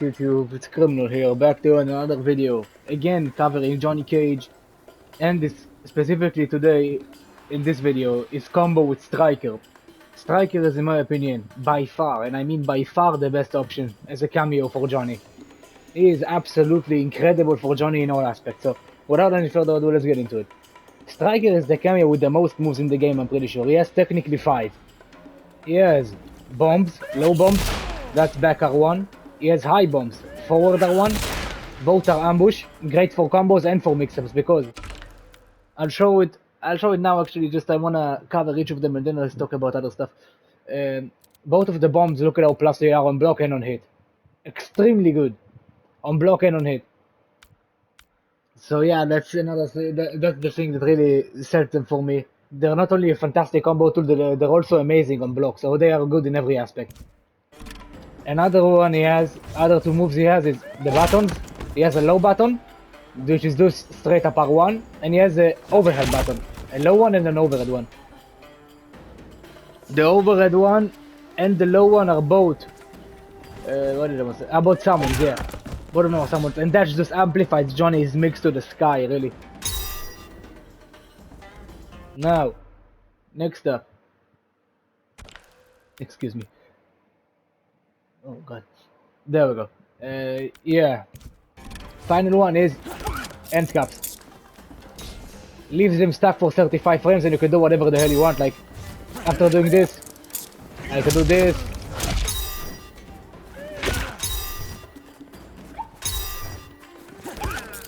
YouTube? It's Criminal here, back to another video. Again, covering Johnny Cage, and this specifically today, in this video, is combo with Striker. Striker is, in my opinion, by far, and I mean by far, the best option as a cameo for Johnny. He is absolutely incredible for Johnny in all aspects, so without any further ado, let's get into it. Striker is the cameo with the most moves in the game, I'm pretty sure. He has technically 5. He has bombs, low bombs, that's back R1. He has high bombs, forward R1. Both are ambush, great for combos and for mix-ups, because I'll show it now actually. Just I wanna cover each of them and then let's talk about other stuff. Both of the bombs, look at how plus they are on block and on hit. Extremely good on block and on hit. So yeah, that's another that's the thing that really sets them for me. They're not only a fantastic combo tool, they're also amazing on block, so they are good in every aspect. Another one he has, other 2 moves he has is the buttons. He has a low button, which is just straight up R1, and he has an overhead button, a low one and an overhead one. The overhead one and the low one are both, what did I want to say? About summons, yeah. Both of them are summons, and that just amplifies Johnny's mix to the sky, really. Now, next up. Excuse me. Oh god. There we go. Yeah. Final one is end caps. Leaves him stuck for 35 frames and you can do whatever the hell you want. Like, after doing this, I can do this.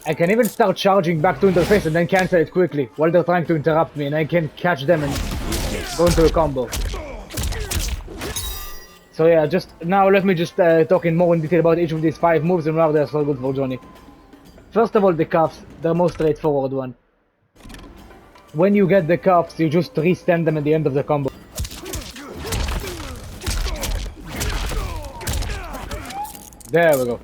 I can even start charging back to interface and then cancel it quickly while they're trying to interrupt me, and I can catch them and go into a combo. So yeah, just now let me just talk in more in detail about each of these 5 moves and why they're so good for Johnny. First of all, the cuffs, the most straightforward one. When you get the cuffs, you just re-stand them at the end of the combo. There we go.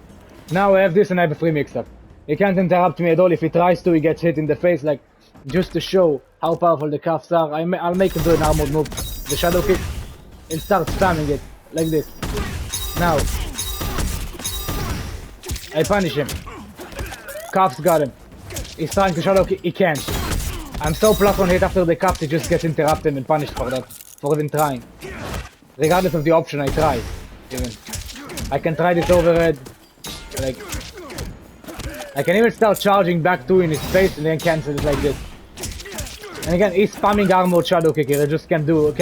Now I have this and I have a free mix-up. He can't interrupt me at all. If he tries to, he gets hit in the face. Like, just to show how powerful the cuffs are, I'll make him do an armored move, the shadow kick, and start spamming it, like this. Now, I punish him. Cuffs got him. He's trying to shadow kick, he can't. I'm so plus on hit after the cuffs, he just gets interrupted and punished for that, for even trying. Regardless of the option, I try, even. I can try this overhead, like, I can even start charging back 2 in his face and then cancel it like this. And again, he's spamming armored shadow kick here, I just can't move.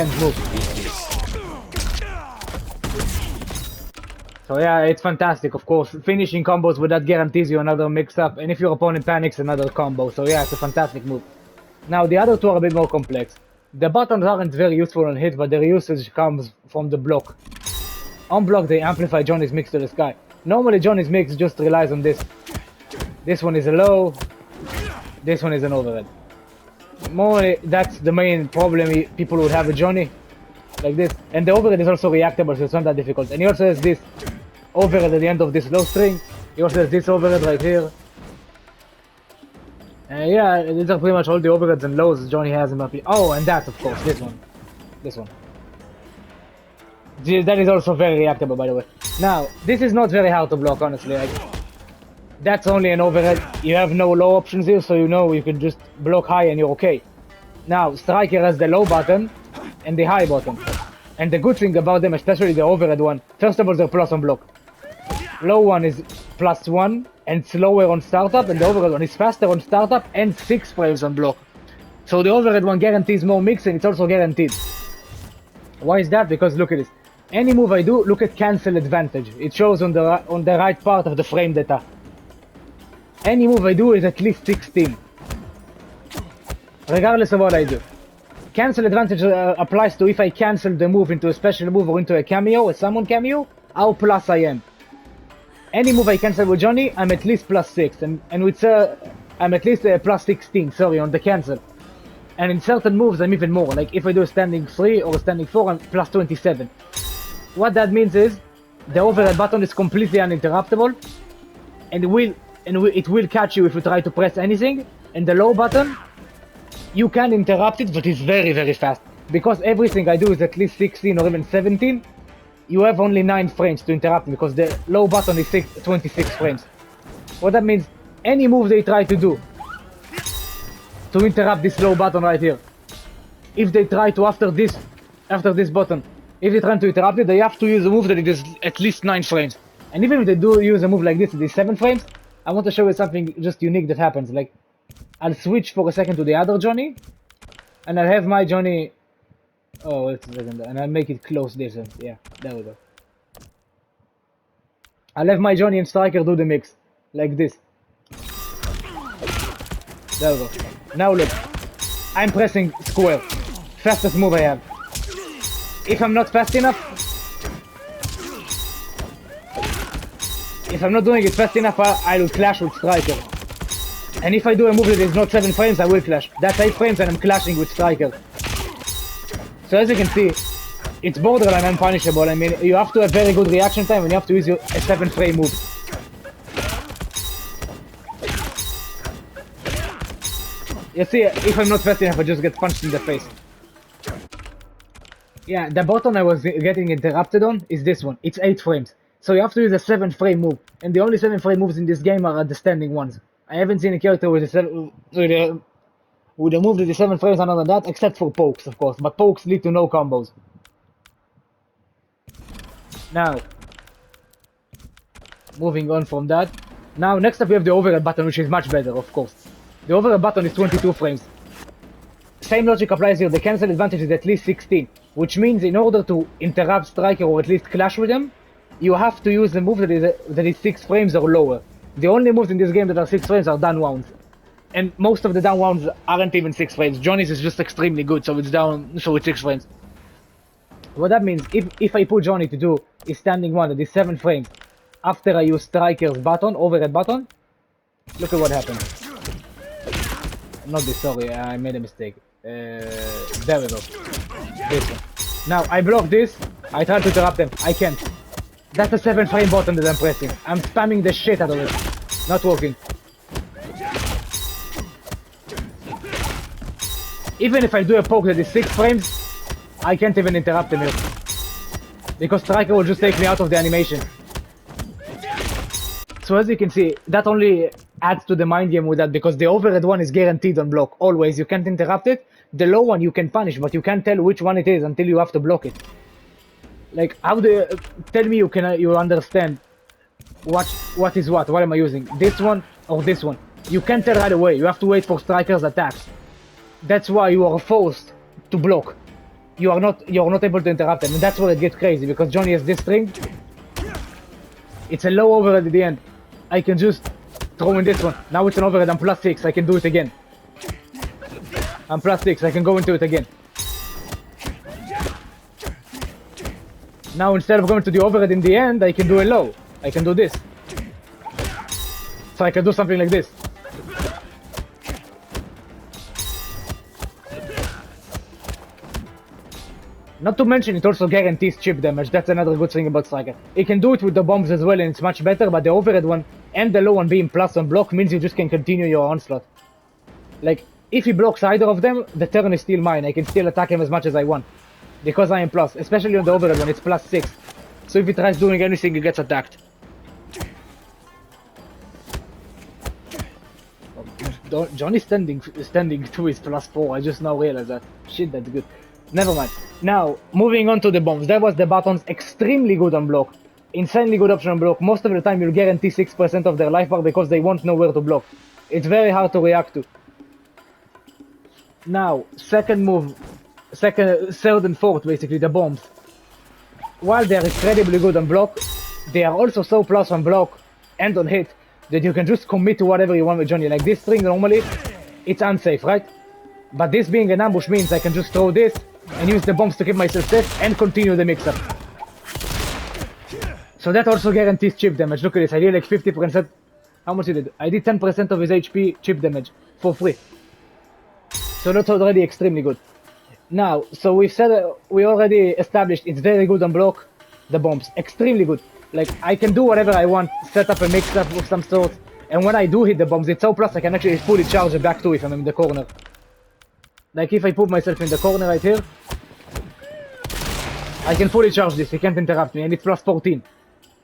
So yeah, it's fantastic, of course. Finishing combos with that guarantees you another mix-up, and if your opponent panics, another combo. So yeah, it's a fantastic move. Now, the other 2 are a bit more complex. The buttons aren't very useful on hit, but their usage comes from the block. On block, they amplify Johnny's mix to the sky. Normally, Johnny's mix just relies on this. This one is a low, this one is an overhead. More, that's the main problem people would have with Johnny. Like this. And the overhead is also reactable, so it's not that difficult. And he also has this overhead at the end of this low string. He also has this overhead right here. Yeah, these are pretty much all the overheads and lows Johnny has in my opinion. Oh, and that, of course, this one. This one. That is also very reactable, by the way. Now, this is not very hard to block, honestly. Like, that's only an overhead. You have no low options here, so you know you can just block high and you're okay. Now, Striker has the low button and the high button. And the good thing about them, especially the overhead one, first of all, they're plus on block. Low one is +1 and slower on startup, and the overhead one is faster on startup and 6 frames on block. So the overhead one guarantees more mix and it's also guaranteed. Why is that? Because look at this. Any move I do, look at cancel advantage. It shows on the right part of the frame data. Any move I do is at least 16. Regardless of what I do. Cancel advantage applies to if I cancel the move into a special move or into a cameo, a summon cameo, how plus I am. Any move I cancel with Johnny, I'm at least +6, and with I'm at least +16, sorry, on the cancel. And in certain moves, I'm even more, like if I do a standing 3 or a standing 4, I'm +27. What that means is, the overhead button is completely uninterruptible, and it will catch you if you try to press anything, and the low button, you can interrupt it, but it's very, very fast. Because everything I do is at least 16 or even 17, you have only 9 frames to interrupt because the low button is 26 frames. What that means, any move they try to do to interrupt this low button right here, if they try to after this button, if they try to interrupt it, they have to use a move that it is at least 9 frames. And even if they do use a move like this, it is 7 frames, I want to show you something just unique that happens. Like, I'll switch for a second to the other Johnny, and I'll have my Johnny... Oh, wait a second, and I'll make it close distance. Yeah, there we go. I'll have my Johnny and Striker do the mix, like this. There we go. Now look, I'm pressing square. Fastest move I have. If I'm not fast enough, if I'm not doing it fast enough, I will clash with Striker. And if I do a move that is not 7 frames, I will clash. That's 8 frames and I'm clashing with Striker. So as you can see, it's borderline unpunishable. I mean, you have to have very good reaction time and you have to use a 7 frame move. You see, if I'm not fast enough, I just get punched in the face. Yeah, the button I was getting interrupted on is this one. It's 8 frames. So you have to use a 7 frame move. And the only 7 frame moves in this game are the standing ones. I haven't seen a character with a move that is 7 frames other than that, except for pokes, of course. But pokes lead to no combos. Now, moving on from that. Now, next up we have the overhead button, which is much better, of course. The overhead button is 22 frames. Same logic applies here. The cancel advantage is at least 16, which means in order to interrupt Striker or at least clash with him, you have to use a move that is 6 frames or lower. The only moves in this game that are 6 frames are down wounds. And most of the down wounds aren't even 6 frames. Johnny's is just extremely good, so it's 6 frames. What that means, if I put Johnny to do his standing one that is 7 frames, after I use Striker's button, overhead button, look at what happens. Not this, sorry, I made a mistake. There we go. This one. Now, I block this, I try to interrupt them, I can't. That's a 7 frame button that I'm pressing. I'm spamming the shit out of it. Not working. Even if I do a poke that is 6 frames, I can't even interrupt him here. Because Striker will just take me out of the animation. So as you can see, that only adds to the mind game with that, because the overhead one is guaranteed on block, always. You can't interrupt it. The low one you can punish, but you can't tell which one it is until you have to block it. Like, how do you... Tell me you understand what is what am I using? This one or this one? You can't tell right away. You have to wait for Striker's attacks. That's why you are forced to block. You're not able to interrupt them, and that's where it gets crazy, because Johnny has this string. It's a low overhead at the end. I can just throw in this one. Now it's an overhead, I'm plus 6, I can do it again. I'm plus 6, I can go into it again. Now instead of going to the overhead in the end, I can do a low. I can do this. So I can do something like this. Not to mention, it also guarantees chip damage. That's another good thing about Striker. It can do it with the bombs as well, and it's much better, but the overhead one and the low one being plus on block means you just can continue your onslaught. Like, if he blocks either of them, the turn is still mine. I can still attack him as much as I want. Because I am plus, especially on the overhead one, it's plus 6. So if he tries doing anything, he gets attacked. Johnny standing 2 is plus 4, I just now realized that. Shit, that's good. Never mind. Now, moving on to the bombs. That was the buttons, extremely good on block. Insanely good option on block. Most of the time you'll guarantee 6% of their life bar because they won't know where to block. It's very hard to react to. Now, second move, third and fourth basically, the bombs. While they are incredibly good on block, they are also so plus on block and on hit that you can just commit to whatever you want with Johnny. Like this string normally, it's unsafe, right? But this being an ambush means I can just throw this and use the bombs to keep myself safe and continue the mix-up. So that also guarantees chip damage. Look at this, I did like 50%. How much did it? I did 10% of his HP chip damage for free. So that's already extremely good. Now, so we already established it's very good on block, the bombs. Extremely good. Like, I can do whatever I want, set up a mix-up of some sort, and when I do hit the bombs, it's so plus I can actually fully charge it back to if I'm in the corner. Like if I put myself in the corner right here, I can fully charge this, he can't interrupt me, and it's plus 14.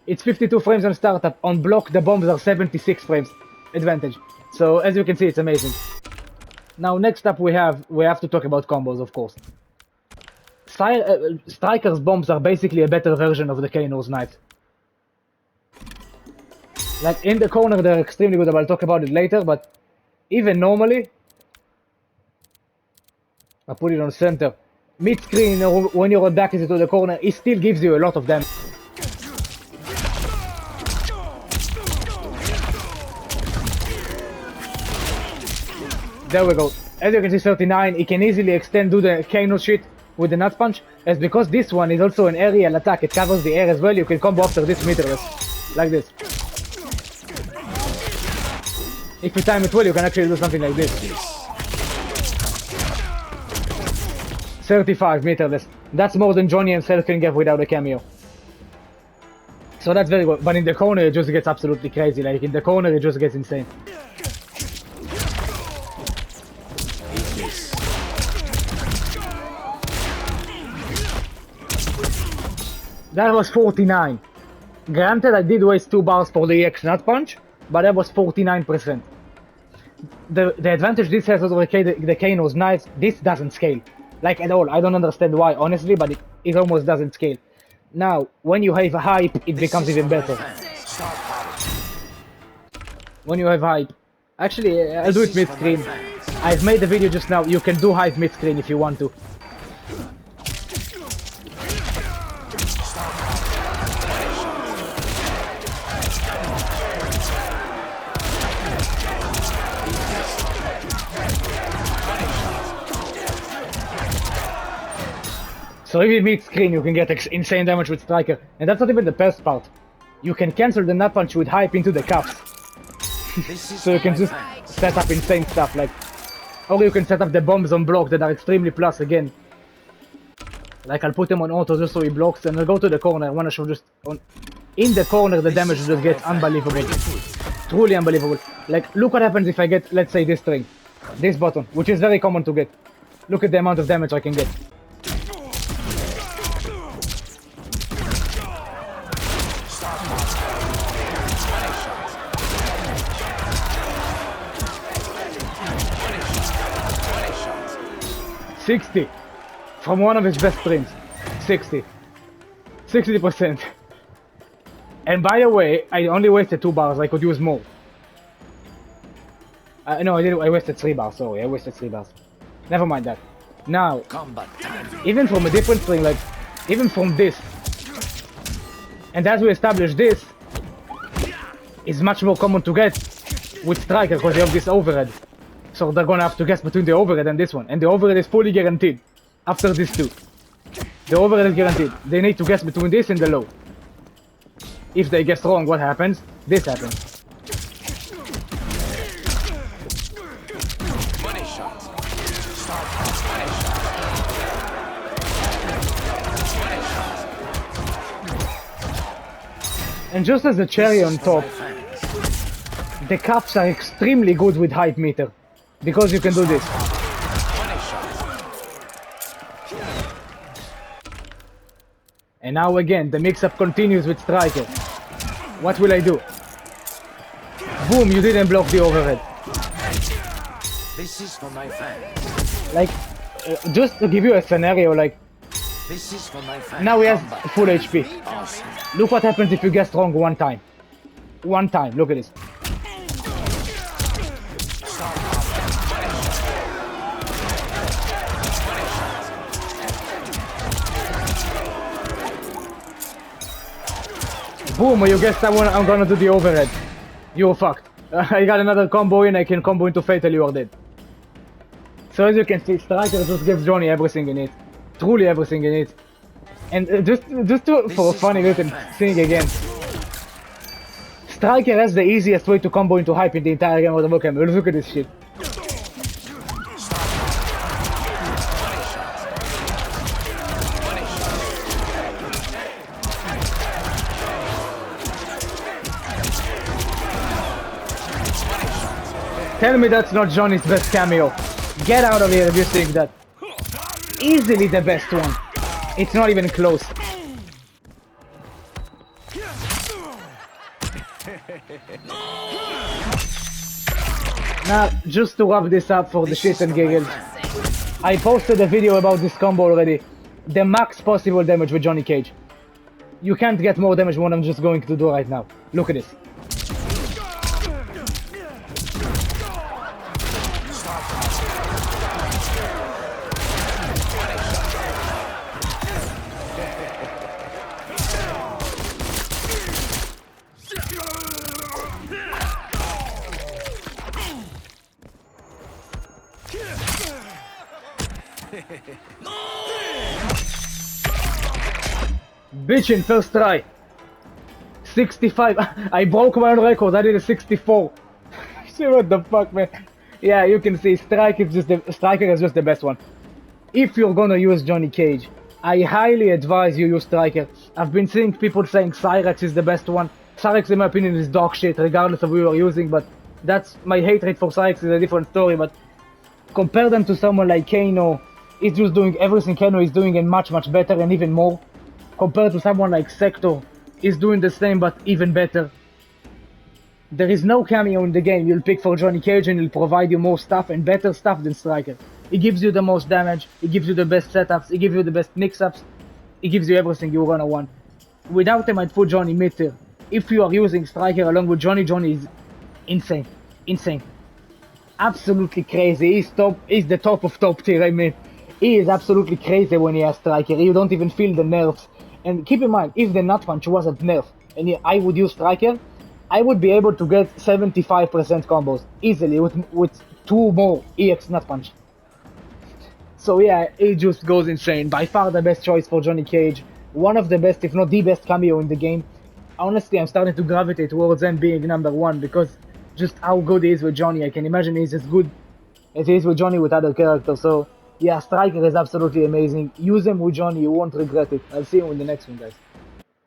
It's 52 frames on startup. On block, the bombs are 76 frames advantage. So as you can see, it's amazing. Now next up we have to talk about combos, of course. Striker's bombs are basically a better version of the Kano's knife. Like in the corner they're extremely good, I'll talk about it later, but even normally, I put it on center, mid-screen or when your back is to the corner, it still gives you a lot of damage. There we go. As you can see, 39, it can easily extend, do the Kano shit with the nut punch, as because this one is also an aerial attack, it covers the air as well, you can combo after this meterless, like this. If you time it well, you can actually do something like this. 35 meterless. That's more than Johnny himself can get without a cameo. So that's very good, but in the corner it just gets absolutely crazy, like in the corner it just gets insane. That was 49. Granted, I did waste 2 bars for the EX nut punch, but that was 49%. The advantage this has over the Kano's knives, this doesn't scale. Like at all, I don't understand why, honestly, but it almost doesn't scale. Now, when you have a hype, it becomes even better. When you have hype. Actually, I'll do it mid-screen. I've made the video just now, you can do hype mid-screen if you want to. So if you mid-screen, you can get insane damage with Striker. And that's not even the best part. You can cancel the nut punch with hype into the cuffs. So you can just set up insane stuff, like... Or you can set up the bombs on block that are extremely plus again. Like I'll put him on auto just so he blocks, and I'll go to the corner. I wanna show just... In the corner the damage just gets unbelievable. Truly unbelievable. Like, look what happens if I get, let's say, this string. This button, which is very common to get. Look at the amount of damage I can get. $60 from one of his best strings. 60%. And by the way, I only wasted 2 bars. I could use more. No, I didn't. I wasted 3 bars. Sorry, I wasted 3 bars. Never mind that. Now, even from a different string, like even from this, and as we established, this is much more common to get with Striker because you have this overhead. So they're gonna have to guess between the overhead and this one. And the overhead is fully guaranteed. After this too. The overhead is guaranteed. They need to guess between this and the low. If they guess wrong, what happens? This happens. Money shot. And just as a cherry on top, the cuffs are extremely good with hype meter. Because you can do this. And now again, the mix-up continues with Striker. What will I do? Boom, you didn't block the overhead. This is for my fans. Like, just to give you a scenario, like, This is for my fans. now he has full HP. Awesome. Look what happens if you guess wrong one time. One time, look at this. Boom, you guessed that one, I'm gonna do the overhead. You're fucked. I got another combo in, I can combo into Fatal, you are dead. So as you can see, Striker just gives Johnny everything in it. Truly everything in it. And for a funny little thing again. Striker has the easiest way to combo into hype in the entire game of the Pokemon. Look at this shit. Tell me that's not Johnny's best cameo. Get out of here if you think that. Easily the best one. It's not even close. Now, just to wrap this up for the shit and giggles, I posted a video about this combo already. The max possible damage with Johnny Cage. You can't get more damage than what I'm just going to do right now. Look at this. Bitchin', first try. 65. I broke my own record. I did a 64. See what the fuck, man. Yeah, you can see Striker is just the best one. If you're gonna use Johnny Cage, I highly advise you use Striker. I've been seeing people saying Cyrax is the best one. Cyrax, in my opinion, is dog shit, regardless of who you're using. But that's my hatred for Cyrax is a different story. But compare them to someone like Kano. He's just doing everything Kano is doing and much better and even more. Compared to someone like Sector, he's doing the same but even better. There is no cameo in the game you'll pick for Johnny Cage and he'll provide you more stuff and better stuff than Striker. He gives you the most damage, he gives you the best setups, he gives you the best mix-ups, he gives you everything you're gonna want. Without him, I'd put Johnny mid-tier. If you are using Striker along with Johnny, Johnny is insane. Insane. Absolutely crazy. He's the top of top tier, I mean. He is absolutely crazy when he has Striker. You don't even feel the nerfs. And keep in mind, if the Nut Punch wasn't nerfed and I would use Striker, I would be able to get 75% combos easily with 2 more EX Nut Punch. So yeah, it just goes insane. By far the best choice for Johnny Cage. One of the best, if not the best cameo in the game. Honestly, I'm starting to gravitate towards him being number 1 because just how good he is with Johnny. I can imagine he's as good as he is with Johnny with other characters. So yeah, Striker is absolutely amazing. Use him with Johnny, you won't regret it. I'll see you in the next one, guys.